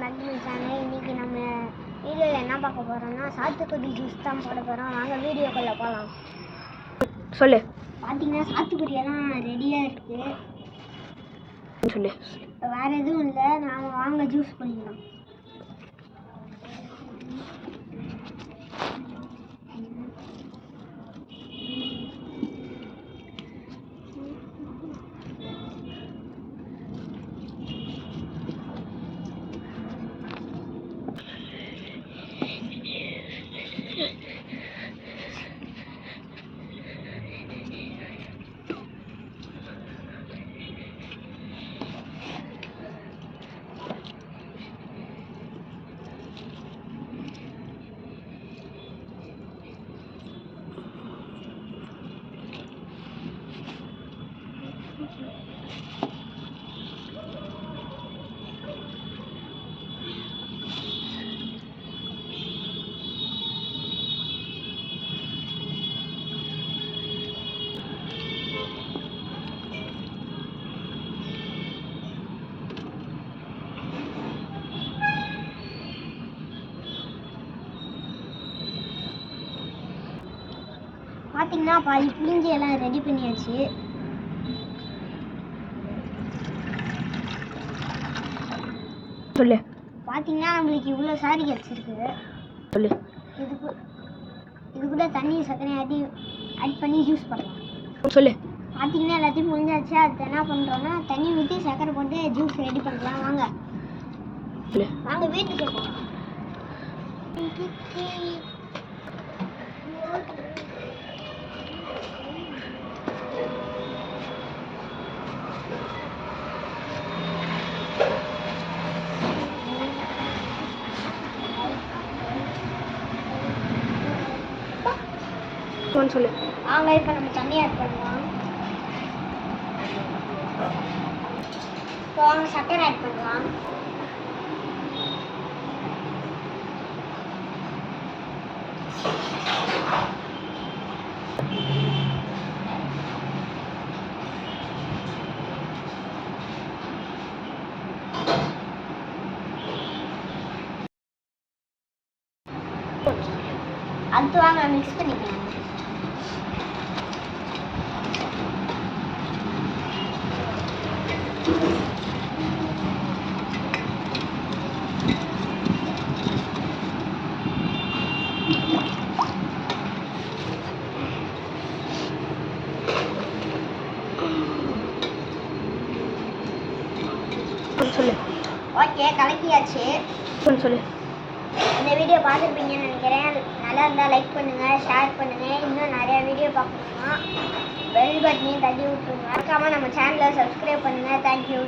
Lakshmi channel. இன்றைக்கி நம்ம வீடியோவில் என்ன பார்க்க போகிறோம்னா சாத்துக்குடி ஜூஸ் தான் போட போகிறோம். வாங்க வீடியோக்குள்ளே போகலாம். சொல்லு. பார்த்தீங்கன்னா சாத்துக்குடியெல்லாம் ரெடியாக இருக்குது. சொல்லு. வேறு எதுவும் இல்லை, நாம் வாங்க ஜூஸ் பண்ணிக்கலாம். பார்த்தீங்கன்னா பாதி புளிஞ்சி எல்லாம் ரெடி பண்ணியாச்சு. சொல்லு. பார்த்தீங்கன்னா நம்மளுக்கு இவ்வளோ சாரி கிடச்சிருக்கு. சொல்லு. இது கூட தண்ணி சர்க்கரை ஆட் பண்ணி ஜூஸ் பண்ணலாம். சொல்லு. பார்த்தீங்கன்னா எல்லாத்தையும் புளிஞ்சாச்சு. அது என்ன பண்ணுறோன்னா தண்ணி ஊற்றி சர்க்கரை போட்டு ஜூஸ் ரெடி பண்ணலாம். வாங்க வாங்க வீட்டுக்கு போகலாம். சொல்லு. வாங்க இப்போ நம்ம தண்ணி ஆட் பண்ணலாம். இப்போ வாங்க சர்க்கரை ஆட் பண்ணலாம். அடுத்து வாங்க மிக்ஸ் பண்ணிக்கலாம். சொல்லு. ஓகே, கலக்கியாச்சு. சொல்லு. இந்த வீடியோ பார்த்துருப்பீங்கன்னு நினைக்கிறேன். நல்லா இருந்தால் லைக் பண்ணுங்கள், ஷேர் பண்ணுங்கள். இன்னும் நிறையா வீடியோ பார்க்கணும்னா பெல் பட்டனையும் தட்டி விட்டுருங்க. மறக்காமல் நம்ம சேனலை சப்ஸ்கிரைப் பண்ணுங்கள். தேங்க்யூ.